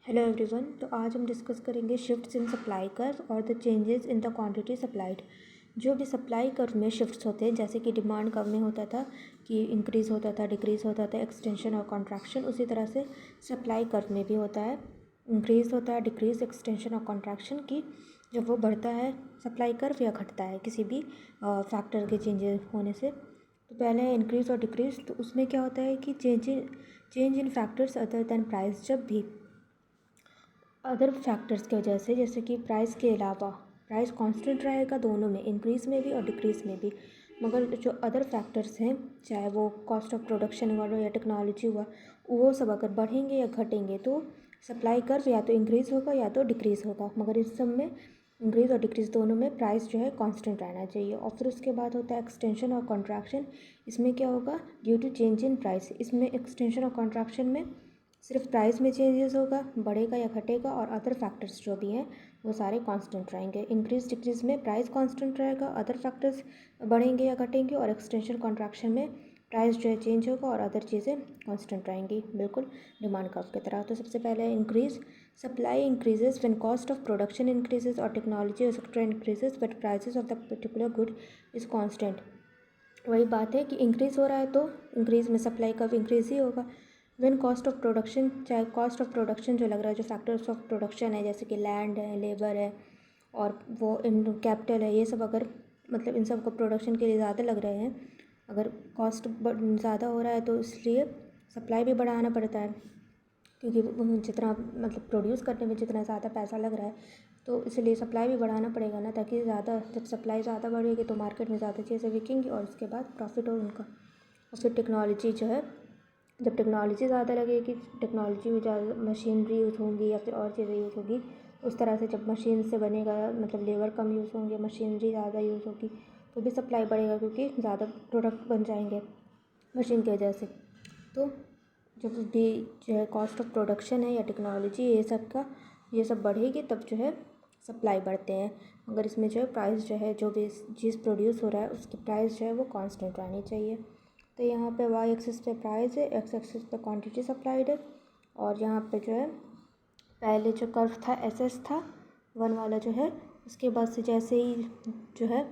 Hello everyone. तो आज हम डिस्कस करेंगे शिफ्ट्स इन सप्लाई कर्व और the changes in the quantity supplied. जो भी सप्लाई कर्व में शिफ्ट्स होते हैं, जैसे कि डिमांड कर्व में होता था कि इंक्रीज़ होता था, डिक्रीज़ होता था, एक्सटेंशन और कॉन्ट्रैक्शन, उसी तरह से सप्लाई कर्व में भी होता है, इंक्रीज़ होता है, डिक्रीज़, एक्सटेंशन और कॉन्ट्रैक्शन की जब वो बढ़ता है सप्लाई कर्व या घटता है किसी भी फैक्टर के चेंजेस होने से। तो पहले है इंक्रीज़ और डिक्रीज़। तो उसमें क्या होता है कि change in factors other than price. जब भी अदर फैक्टर्स की वजह से, जैसे कि प्राइस के अलावा, प्राइस कांस्टेंट रहेगा दोनों में, इंक्रीज़ में भी और डिक्रीज़ में भी, मगर जो अदर फैक्टर्स हैं, चाहे वो कॉस्ट ऑफ प्रोडक्शन हुआ या टेक्नोलॉजी हुआ, वो सब अगर बढ़ेंगे या घटेंगे तो सप्लाई कर्व या तो इंक्रीज़ होगा या तो डिक्रीज़ होगा, मगर इस सब में इंक्रीज़ और डिक्रीज़ दोनों में प्राइस जो है कांस्टेंट रहना चाहिए। और फिर उसके बाद होता है एक्सटेंशन और कॉन्ट्रैक्शन। इसमें क्या होगा, due to change in price. इसमें एक्सटेंशन और कॉन्ट्रैक्शन में सिर्फ प्राइस में चेंजेस होगा, बढ़ेगा या घटेगा, और अदर फैक्टर्स जो भी हैं वो सारे कांस्टेंट रहेंगे। इंक्रीज डिक्रीज में प्राइस कांस्टेंट रहेगा, अदर फैक्टर्स बढ़ेंगे या घटेंगे, और एक्सटेंशन कॉन्ट्रैक्शन में प्राइस जो है चेंज होगा और अदर चीज़ें कांस्टेंट रहेंगी, बिल्कुल डिमांड कर्व की तरह। तो सबसे पहले increase, supply increases when cost of production increases और technology etcetera increases but prices of the particular good is constant. वही बात है कि इंक्रीज़ हो रहा है तो इंक्रीज़ में सप्लाई कर्व इंक्रीज़ ही होगा। व्हेन कॉस्ट ऑफ प्रोडक्शन, चाहे कॉस्ट ऑफ प्रोडक्शन जो लग रहा है, जो फैक्टर्स ऑफ प्रोडक्शन है, जैसे कि लैंड है, लेबर है और वो इन कैपिटल है, ये सब अगर मतलब इन सब को प्रोडक्शन के लिए ज़्यादा लग रहे हैं, अगर कॉस्ट ज़्यादा हो रहा है तो इसलिए सप्लाई भी बढ़ाना पड़ता है, क्योंकि जितना मतलब प्रोड्यूस करने में जितना ज़्यादा पैसा लग रहा है तो इसलिए सप्लाई भी बढ़ाना पड़ेगा ना, ताकि ज़्यादा, जब सप्लाई ज़्यादा बढ़ेगी तो मार्केट में ज़्यादा चीज़ें बिकेंगी और उसके बाद प्रॉफिट हो उनका। और फिर टेक्नोलॉजी जो है, जब टेक्नोलॉजी ज़्यादा लगेगी, टेक्नोलॉजी में ज़्यादा मशीनरी यूज़ होंगी या फिर और चीज़ें यूज़ होगी, उस तरह से जब मशीन से बनेगा, मतलब लेबर कम यूज़ होंगे, मशीनरी ज़्यादा यूज़ होगी, तो भी सप्लाई बढ़ेगा क्योंकि ज़्यादा प्रोडक्ट बन जाएंगे मशीन की वजह से। तो जब भी जो है कॉस्ट ऑफ प्रोडक्शन है या टेक्नोलॉजी, ये सब बढ़ेगी तब जो है सप्लाई बढ़ते हैं। मगर इसमें जो है प्राइस जो है, जो भी चीज़ प्रोड्यूस हो रहा है उसकी प्राइस जो है वो कांस्टेंट रहनी चाहिए। तो यहाँ पे वाई एक्सिस पे प्राइस है, एक्स एक्सिस पे क्वांटिटी सप्लाइड है, और यहाँ पे जो है पहले जो कर्व था एसएस था वन वाला जो है, उसके बाद से जैसे ही जो है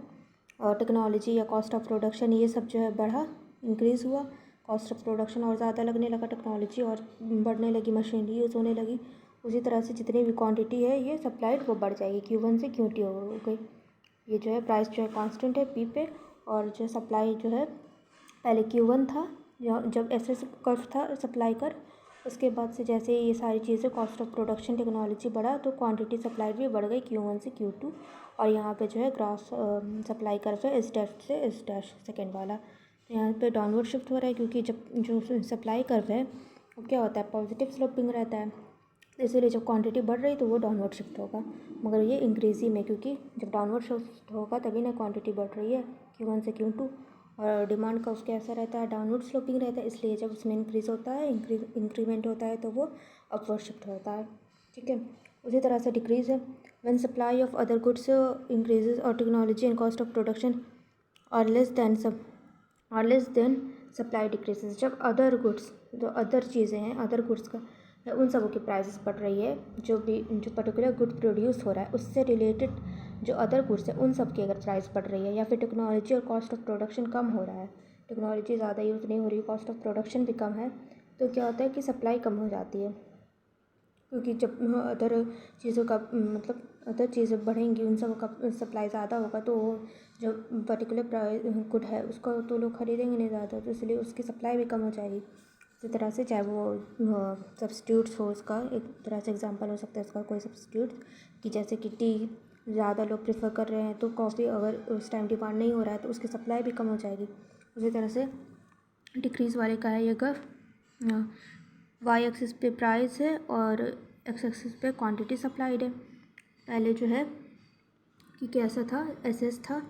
टेक्नोलॉजी या कॉस्ट ऑफ प्रोडक्शन ये सब जो है बढ़ा, इंक्रीज़ हुआ, कॉस्ट ऑफ प्रोडक्शन और ज़्यादा लगने लगा, टेक्नोलॉजी और बढ़ने लगी, मशीनरी यूज़ होने लगी, उसी तरह से जितनी भी क्वांटिटी है ये सप्लाइड वो बढ़ जाएगी, Q1 से Q2 हो गई। ये जो है प्राइस जो है कांस्टेंट है P पे, और जो सप्लाई जो है पहले Q1 था जब एसएस कर्व था सप्लाई कर, उसके बाद से जैसे ये सारी चीज़ें कॉस्ट ऑफ प्रोडक्शन टेक्नोलॉजी बढ़ा तो क्वांटिटी सप्लाइड भी बढ़ गई Q1 से Q2। और यहाँ पे जो है ग्राफ सप्लाई कर्व है इस डैश से इस डैश सेकेंड वाला, तो यहाँ पे डाउनवर्ड शिफ्ट हो रहा है, क्योंकि जब जो सप्लाई कर्व है वो क्या होता है, पॉजिटिव स्लोपिंग रहता है, तो इसीलिए जब क्वांटिटी बढ़ रही तो वो डाउनवर्ड शिफ्ट होगा, मगर ये इंक्रीज़ ही में, क्योंकि जब डाउनवर्ड शिफ्ट होगा तभी ना क्वांटिटी बढ़ रही है Q1 से Q2। और डिमांड का उसका ऐसा रहता है, डाउनवर्ड स्लोपिंग रहता है, इसलिए जब उसमें इंक्रीज़ होता है, इंक्रीमेंट होता है तो वो अपवर्ड शिफ्ट होता है, ठीक है। उसी तरह से डिक्रीज़ है when supply of other goods increases और technology and cost of production और लेस देन सप्लाई डिक्रीजेज। जब अदर गुड्स, जो अदर चीज़ें हैं, अदर गुड्स का उन सबों की प्राइसेस बढ़ रही है, जो पर्टिकुलर गुड प्रोड्यूस हो रहा है उससे रिलेटेड जो अदर गुड्स है उन सब की अगर प्राइस बढ़ रही है, या फिर टेक्नोलॉजी और कॉस्ट ऑफ प्रोडक्शन कम हो रहा है, टेक्नोलॉजी ज़्यादा यूज़ नहीं हो रही, कॉस्ट ऑफ प्रोडक्शन भी कम है, तो क्या होता है कि सप्लाई कम हो जाती है, क्योंकि जब अदर चीज़ों का मतलब अदर चीज़ें बढ़ेंगी, उन सब का सप्लाई ज़्यादा होगा, तो जो पर्टिकुलर प्राइस गुड है उसको तो लोग खरीदेंगे नहीं ज़्यादा, तो इसलिए उसकी सप्लाई भी कम हो जाएगी। इसी तरह से चाहे वो सब्स्टिट्यूट्स हो, उसका एक तरह से एग्जांपल हो सकता है उसका कोई सब्स्टिट्यूट, कि जैसे कि टी ज़्यादा लोग प्रेफर कर रहे हैं तो कॉफ़ी अगर उस टाइम डिमांड नहीं हो रहा है तो उसकी सप्लाई भी कम हो जाएगी। उसी तरह से डिक्रीज़ वाले का है ये कर्व, वाई एक्सिस पे प्राइस है और एक्स एक्सिस पे क्वांटिटी सप्लाइड है। पहले जो है कि कैसा था, एसएस था,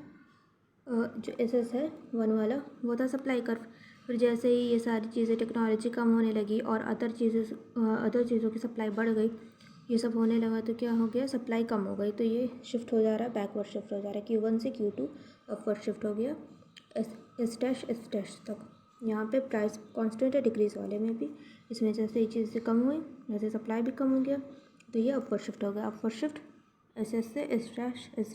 जो एसएस है वन वाला वो था सप्लाई कर्व। फिर जैसे ही ये सारी चीज़ें टेक्नोलॉजी कम होने लगी और अदर चीज़ों की सप्लाई बढ़ गई, ये सब होने लगा, तो क्या हो गया, सप्लाई कम हो गई, तो ये शिफ्ट हो जा रहा है, बैकवर्ड शिफ्ट हो जा रहा है, Q1 से Q2 अपवर्ड शिफ्ट हो गया एस डैश तक। यहाँ पे प्राइस कांस्टेंट है डिक्रीज वाले में भी। इसमें जैसे ये चीज़ें कम हुई वैसे सप्लाई भी कम हो गया, तो ये अपवर्ड शिफ्ट हो गया। अपवर्ड शिफ्ट एस से एस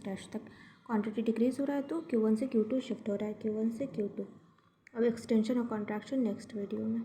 डैश तक क्वांटिटी डिक्रीज हो रहा है, तो Q1 से Q2 शिफ्ट हो रहा है, Q1 से Q2। अब एक्सटेंशन और कॉन्ट्रैक्शन नेक्स्ट वीडियो में।